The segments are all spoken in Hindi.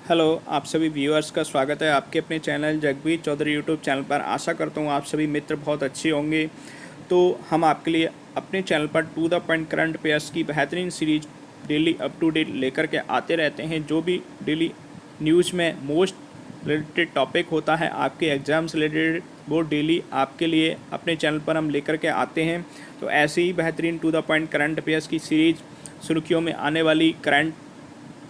हेलो, आप सभी व्यूअर्स का स्वागत है आपके अपने channel Jagbir Chaudhary YouTube channel पर। आशा करता हूँ आप सभी मित्र बहुत अच्छे होंगे। तो हम आपके लिए अपने चैनल पर to the point current affairs की बेहतरीन series daily up to date लेकर के आते रहते हैं। जो भी डेली न्यूज़ में मोस्ट रिलेटेड टॉपिक होता है आपके एग्ज़ाम से रिलेटेड, वो डेली आपके लिए अपने चैनल पर हम लेकर के आते हैं। तो ऐसे ही बेहतरीन to the point current affairs की सीरीज़ सुर्खियों में आने वाली करंट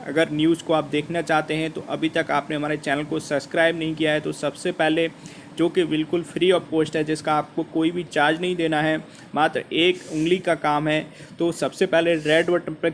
अगर न्यूज़ को आप देखना चाहते हैं तो अभी तक आपने हमारे चैनल को सब्सक्राइब नहीं किया है तो सबसे पहले, जो कि बिल्कुल फ्री ऑफ कॉस्ट है, जिसका आपको कोई भी चार्ज नहीं देना है, मात्र एक उंगली का काम है। तो सबसे पहले रेड बटन पर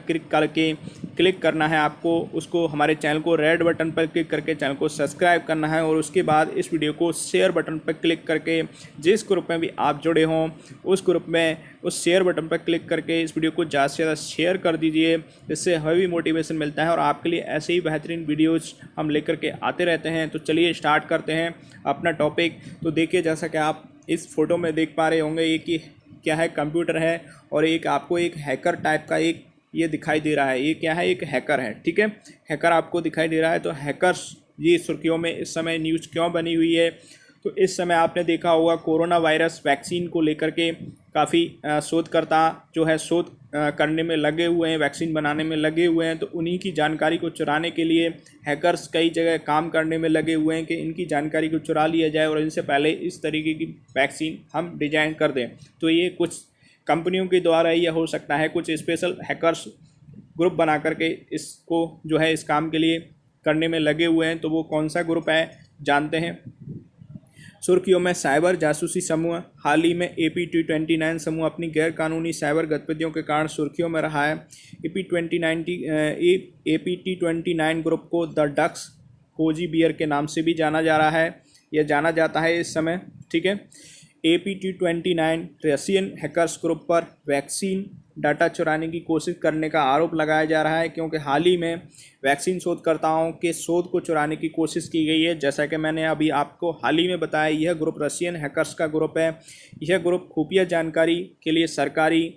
क्लिक करना है आपको, उसको हमारे चैनल को रेड बटन पर क्लिक करके चैनल को सब्सक्राइब करना है और उसके बाद इस वीडियो को शेयर बटन पर क्लिक करके जिस ग्रुप में भी आप जुड़े हों उस ग्रुप में उस शेयर बटन पर क्लिक करके इस वीडियो को ज़्यादा से ज़्यादा शेयर कर दीजिए। इससे हमें भी मोटिवेशन मिलता है और आपके लिए ऐसे ही बेहतरीन वीडियोज़ हम लेकर के आते रहते हैं। तो चलिए स्टार्ट करते हैं अपना टॉपिक। तो देखिए, जैसा कि आप इस फोटो में देख पा रहे होंगे, ये कि क्या है, कंप्यूटर है और एक आपको एक हैकर टाइप का एक ये दिखाई दे रहा है। ये क्या है, एक हैकर है, ठीक है। हैकर आपको दिखाई दे रहा है। तो हैकर्स ये सुर्खियों में इस समय न्यूज़ क्यों बनी हुई है, तो इस समय आपने देखा होगा कोरोना वायरस वैक्सीन को लेकर के काफ़ी शोधकर्ता जो है शोध करने में लगे हुए हैं, वैक्सीन बनाने में लगे हुए हैं। तो उन्हीं की जानकारी को चुराने के लिए हैकर्स कई जगह काम करने में लगे हुए हैं कि इनकी जानकारी को चुरा लिया जाए और इनसे पहले इस तरीके की वैक्सीन हम डिजाइन कर दें। तो ये कुछ कंपनियों के द्वारा यह हो सकता है, कुछ स्पेशल हैकर्स ग्रुप बना करके इसको जो है इस काम के लिए करने में लगे हुए हैं। तो वो कौन सा ग्रुप है जानते हैं। सुर्खियों में साइबर जासूसी समूह। हाल ही में AP-29 समूह अपनी गैरकानूनी साइबर गतिविधियों के कारण सुर्खियों में रहा है। AP-29 ग्रुप को द डक्स कोजी बियर के नाम से भी जाना जा रहा है, यह जाना जाता है इस समय, ठीक है। AP-29 रशियन हैकर्स ग्रुप पर वैक्सीन डाटा चुराने की कोशिश करने का आरोप लगाया जा रहा है, क्योंकि हाल ही में वैक्सीन शोधकर्ताओं के शोध को चुराने की कोशिश की गई है। जैसा कि मैंने अभी आपको हाल ही में बताया, यह ग्रुप रशियन हैकर्स का ग्रुप है। यह ग्रुप खुफिया जानकारी के लिए सरकारी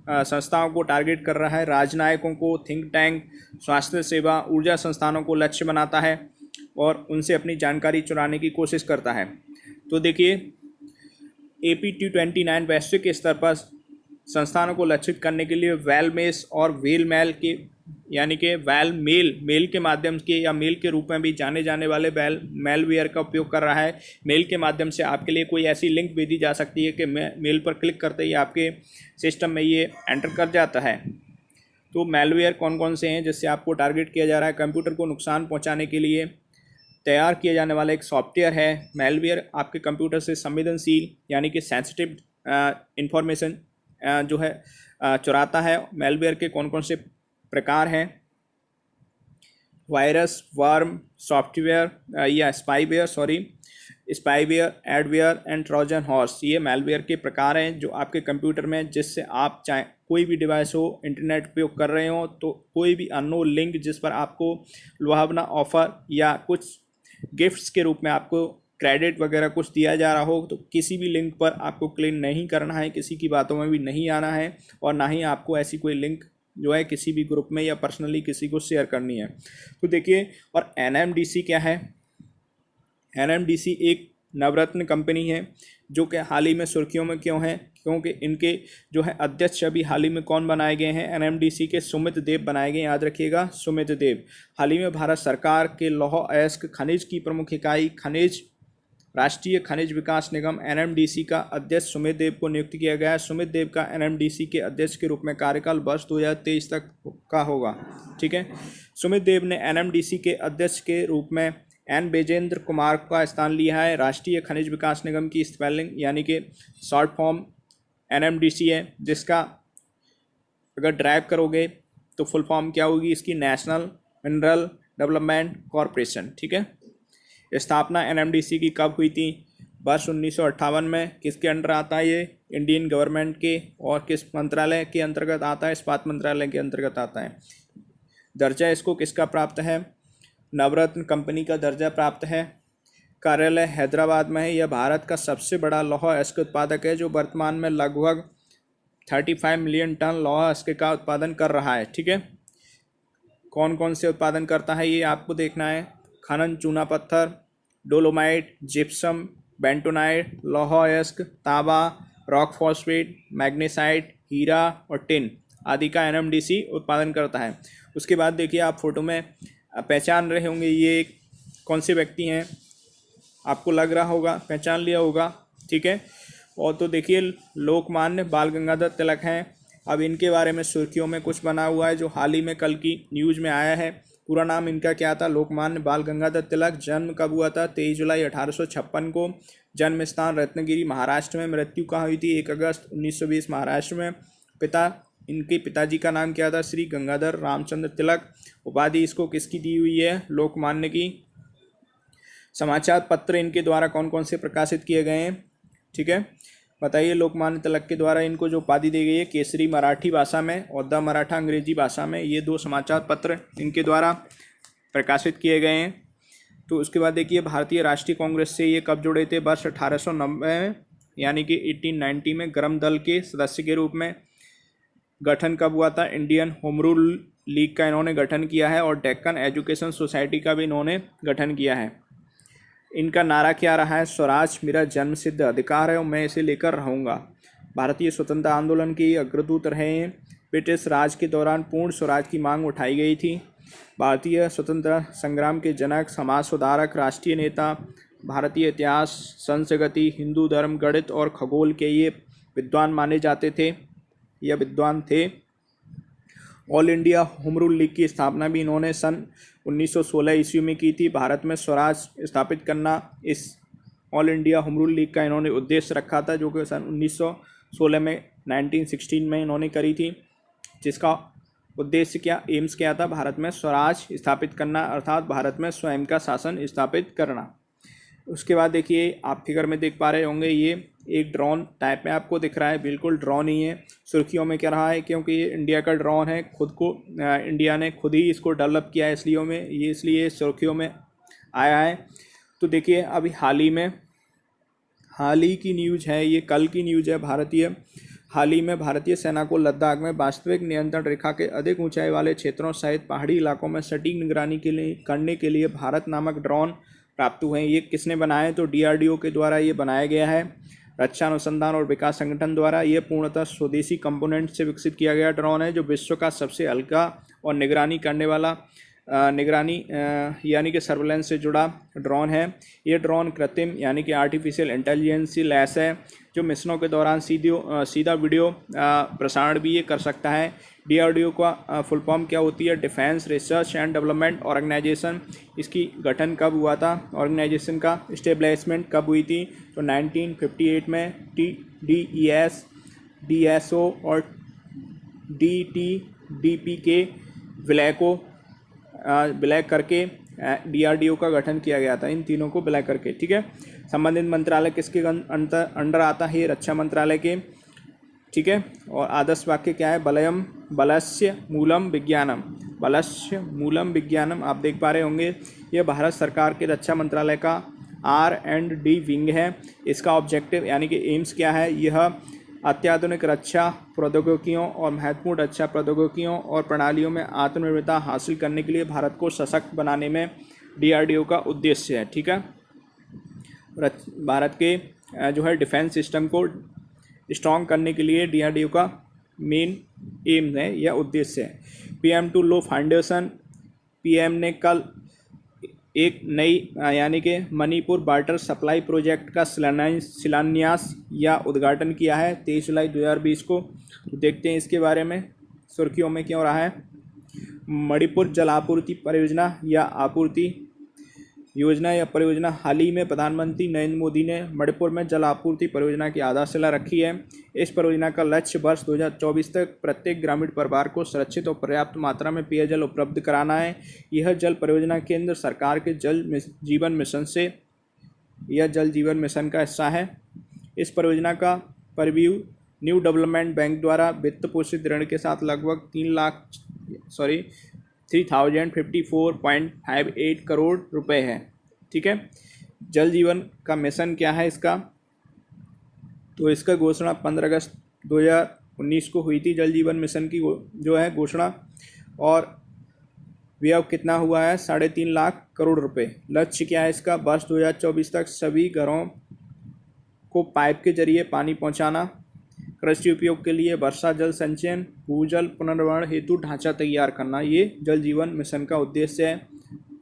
संस्थाओं को टारगेट कर रहा है, राजनयिकों को, थिंक टैंक, स्वास्थ्य सेवा, ऊर्जा संस्थानों को लक्ष्य बनाता है और उनसे अपनी जानकारी चुराने की कोशिश करता है। तो देखिए, AP-29 वैश्विक स्तर पर संस्थानों को लक्षित करने के लिए वेलमेस और वेलमेल के यानी कि मेल के माध्यम के या मेल के रूप में भी जाने जाने वाले मेलवेयर का उपयोग कर रहा है। मेल के माध्यम से आपके लिए कोई ऐसी लिंक भेजी जा सकती है कि मेल पर क्लिक करते ही आपके सिस्टम में ये एंटर कर जाता है। तो मेलवेयर कौन कौन से हैं जिससे आपको टारगेट किया जा रहा है? कंप्यूटर को नुकसान पहुँचाने के लिए तैयार किया जाने वाला एक सॉफ्टवेयर है। मेलवेयर आपके कंप्यूटर से संवेदनशील यानी कि सेंसिटिव इंफॉर्मेशन जो है चुराता है। मेलवेयर के कौन कौन से प्रकार हैं? वायरस, वर्म, सॉफ्टवेयर या spyware, adware and Trojan horse, ये मेलवेयर के प्रकार हैं जो आपके कंप्यूटर में, जिससे आप चाहे कोई भी डिवाइस हो, इंटरनेट उपयोग कर रहे हो, तो कोई भी अननोन लिंक जिस पर आपको लुभावना ऑफर या कुछ गिफ्ट्स के रूप में आपको क्रेडिट वगैरह कुछ दिया जा रहा हो, तो किसी भी लिंक पर आपको क्लिक नहीं करना है, किसी की बातों में भी नहीं आना है और ना ही आपको ऐसी कोई लिंक जो है किसी भी ग्रुप में या पर्सनली किसी को शेयर करनी है। तो देखिए, और NMDC क्या है? NMDC एक नवरत्न कंपनी है जो कि हाल ही में सुर्खियों में क्यों है? क्योंकि इनके जो है अध्यक्ष अभी हाल ही में कौन बनाए गए हैं? NMDC के सुमित देव बनाए गए, याद रखिएगा, सुमित देव। हाल ही में भारत सरकार के लौह अयस्क खनिज की प्रमुख इकाई राष्ट्रीय खनिज विकास निगम NMDC का अध्यक्ष सुमित देव को नियुक्त किया गया है। सुमित देव का NMDC के अध्यक्ष के रूप में कार्यकाल वर्ष 2023 तक का होगा, ठीक है। सुमित देव ने NMDC के अध्यक्ष के रूप में N बैजेंद्र कुमार का स्थान लिया है। राष्ट्रीय खनिज विकास निगम की स्पेलिंग यानी कि शॉर्ट फॉर्म NMDC है, जिसका अगर ड्राइव करोगे तो फुल फॉर्म क्या होगी इसकी? नेशनल मिनरल डेवलपमेंट कॉरपोरेशन, ठीक है। स्थापना NMDC की कब हुई थी? वर्ष 1958 में। किसके अंडर आता है ये? इंडियन गवर्नमेंट के। और किस मंत्रालय के अंतर्गत आता है? इस्पात मंत्रालय के अंतर्गत आता है। दर्जा इसको किसका प्राप्त है? नवरत्न कंपनी का दर्जा प्राप्त है। कार्यालय हैदराबाद में है। यह भारत का सबसे बड़ा लौह अयस्क उत्पादक है जो वर्तमान में लगभग 35 मिलियन टन लौह अयस्क का उत्पादन कर रहा है, ठीक है। कौन कौन से उत्पादन करता है ये आपको देखना है। खनन, चूना पत्थर, डोलोमाइट, जिप्सम, बेंटोनाइट, लौह अयस्क, तांबा, रॉक फॉस्फेट, मैग्नेसाइट, हीरा और टिन आदि का एनएमडीसी उत्पादन करता है। उसके बाद देखिए आप फोटो में पहचान रहे होंगे ये कौन से व्यक्ति हैं, आपको लग रहा होगा, पहचान लिया होगा, ठीक है। और तो देखिए लोकमान्य बाल गंगाधर तिलक हैं। अब इनके बारे में सुर्खियों में कुछ बना हुआ है जो हाल ही में कल की न्यूज़ में आया है। पूरा नाम इनका क्या था, लोकमान्य बाल गंगाधर तिलक। जन्म कब हुआ था, 23 जुलाई 1856 को। जन्म स्थान रत्नगिरी महाराष्ट्र में। मृत्यु कहाँ हुई थी, 1 अगस्त 1920 महाराष्ट्र में। पिता, इनके पिताजी का नाम क्या था, श्री गंगाधर रामचंद्र तिलक। उपाधि इसको किसकी दी हुई है, लोकमान्य की। समाचार पत्र इनके द्वारा कौन कौन से प्रकाशित किए गए हैं, ठीक है, बताइए। लोकमान्य तिलक के द्वारा इनको जो उपाधि दी गई है, केसरी मराठी भाषा में और द मराठा अंग्रेजी भाषा में, ये 2 समाचार पत्र इनके द्वारा प्रकाशित किए गए हैं। तो उसके बाद देखिए भारतीय राष्ट्रीय कांग्रेस से ये कब जुड़े थे, वर्ष 1890 में, यानी कि 1890 में गर्म दल के सदस्य के रूप में। गठन कब हुआ था, इंडियन होम रूल लीग का इन्होंने गठन किया है और डेक्कन एजुकेशन सोसाइटी का भी इन्होंने गठन किया है। इनका नारा क्या रहा है, स्वराज मेरा जन्मसिद्ध अधिकार है और मैं इसे लेकर रहूँगा। भारतीय स्वतंत्रता आंदोलन के अग्रदूत रहे हैं। ब्रिटिश राज के दौरान पूर्ण स्वराज की मांग उठाई गई थी। भारतीय स्वतंत्रता संग्राम के जनक, समाज सुधारक, राष्ट्रीय नेता, भारतीय इतिहास, संस्कृति, हिंदू धर्म, गणित और खगोल के ये विद्वान माने जाते थे या विद्वान थे। All India home rule league की स्थापना भी इन्होंने सन 1916 ईस्वी में की थी। भारत में स्वराज स्थापित करना इस all India home rule league का इन्होंने उद्देश्य रखा था, जो कि सन 1916 में 1916 में इन्होंने करी थी, जिसका उद्देश्य क्या, एम्स क्या था, भारत में स्वराज स्थापित करना, अर्थात भारत में स्वयं का शासन स्थापित करना। उसके बाद देखिए आप फिगर में देख पा रहे होंगे, ये एक ड्रोन टाइप में आपको दिख रहा है, बिल्कुल ड्रोन ही है। सुर्खियों में क्या रहा है, क्योंकि ये इंडिया का ड्रोन है, खुद को इंडिया ने खुद ही इसको डेवलप किया है, इसलिए सुर्खियों में आया है। तो देखिए अभी हाल ही की न्यूज़ है, ये कल की न्यूज़ है। हाल ही में भारतीय सेना को लद्दाख में वास्तविक नियंत्रण रेखा के अधिक ऊंचाई वाले क्षेत्रों सहित पहाड़ी इलाकों में सटीक निगरानी करने के लिए भारत नामक ड्रोन प्राप्त हुए हैं। ये किसने बनाए, तो डीआरडीओ के द्वारा ये बनाया गया है, रक्षा अनुसंधान और विकास संगठन द्वारा। ये पूर्णतः स्वदेशी कंपोनेंट से विकसित किया गया ड्रोन है, जो विश्व का सबसे हल्का और निगरानी करने वाला यानी कि सर्वेलेंस से जुड़ा ड्रोन है। ये ड्रोन कृत्रिम यानी कि आर्टिफिशियल इंटेलिजेंस से लैस है, जो मिशनों के दौरान सीधा वीडियो प्रसारण भी ये कर सकता है। डीआरडीओ का फुल फॉर्म क्या होती है, defence research and development organisation. इसकी गठन कब हुआ था, ऑर्गेनाइजेशन का इस्टेब्लिशमेंट कब हुई थी, तो 1958 में। DES, DSO और DTDP के विलय करके डीआरडीओ का गठन किया गया था, इन तीनों को विलय करके, ठीक है। संबंधित मंत्रालय किसके अंडर आता है, रक्षा मंत्रालय के, ठीक है। और आदर्श वाक्य क्या है, बलस्य मूलम विज्ञानम। आप देख पा रहे होंगे ये भारत सरकार के रक्षा मंत्रालय का R&D विंग है। इसका ऑब्जेक्टिव यानी कि एम्स क्या है, यह अत्याधुनिक रक्षा प्रौद्योगिकियों और महत्वपूर्ण रक्षा प्रौद्योगिकियों और प्रणालियों में आत्मनिर्भरता हासिल करने के लिए भारत को सशक्त बनाने में डीआरडीओ का उद्देश्य है, ठीक है। भारत के जो है डिफेंस सिस्टम को स्ट्रॉन्ग करने के लिए डीआरडीओ का मेन एम है या उद्देश्य है। PM2 लो फाउंडेशन, PM ने कल एक नई यानी कि मणिपुर वाटर सप्लाई प्रोजेक्ट का शिलान्यास या उद्घाटन किया है 23 जुलाई 2020 को। तो देखते हैं इसके बारे में सुर्खियों में क्यों रहा है। मणिपुर जल आपूर्ति परियोजना या परियोजना। हाल ही में प्रधानमंत्री नरेंद्र मोदी ने मणिपुर में जल आपूर्ति परियोजना की आधारशिला रखी है। इस परियोजना का लक्ष्य वर्ष 2024 तक प्रत्येक ग्रामीण परिवार को सुरक्षित और पर्याप्त मात्रा में पेयजल उपलब्ध कराना है। यह जल परियोजना केंद्र सरकार के जल जीवन मिशन का हिस्सा है। इस परियोजना का परव्यू न्यू डेवलपमेंट बैंक द्वारा वित्त पोषित ऋण के साथ लगभग 3,54.58 करोड़ रुपए है, ठीक है। जल जीवन का मिशन क्या है इसका, तो इसका घोषणा 15 अगस्त 2019 को हुई थी। जल जीवन मिशन की जो है घोषणा, और व्यय कितना हुआ है? 3.5 लाख करोड़ रुपए। लक्ष्य क्या है इसका? वर्ष 2024 तक सभी घरों को पाइप के जरिए पानी पहुंचाना। कृषि उपयोग के लिए वर्षा जल संचयन, भूजल पुनर्भरण हेतु ढांचा तैयार करना, ये जल जीवन मिशन का उद्देश्य है।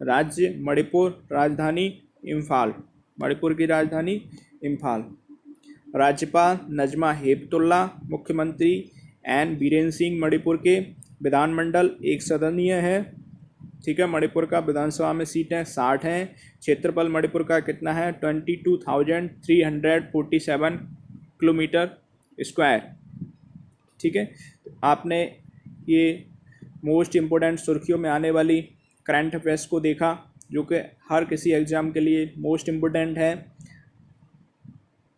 राज्य मणिपुर, राजधानी इम्फाल, मणिपुर की राजधानी इम्फाल। राज्यपाल नजमा हेपतुल्ला, मुख्यमंत्री एन बीरेन सिंह। मणिपुर के विधानमंडल एक सदनीय है, ठीक है। मणिपुर का विधानसभा में सीटें 60 हैं। क्षेत्रफल मणिपुर का कितना है? 22,347 किलोमीटर स्क्वायर, ठीक है। आपने ये मोस्ट इम्पोर्टेंट सुर्खियों में आने वाली करंट अफेयर्स को देखा, जो कि हर किसी एग्ज़ाम के लिए मोस्ट इम्पोर्टेंट है।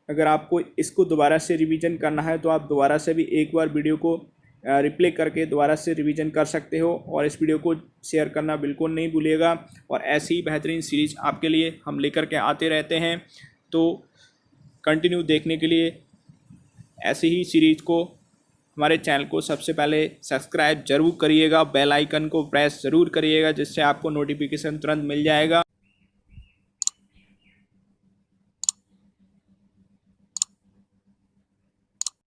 अगर आपको इसको दोबारा से रिवीजन करना है तो आप दोबारा से भी एक बार वीडियो को रिप्ले करके दोबारा से रिवीजन कर सकते हो, और इस वीडियो को शेयर करना बिल्कुल नहीं भूलिएगा। और ऐसी ही बेहतरीन सीरीज आपके लिए हम लेकर के आते रहते हैं, तो कंटिन्यू देखने के लिए ऐसी ही सीरीज को हमारे चैनल को सबसे पहले सब्सक्राइब जरूर करिएगा, बेल आइकन को प्रेस ज़रूर करिएगा, जिससे आपको नोटिफिकेशन तुरंत मिल जाएगा।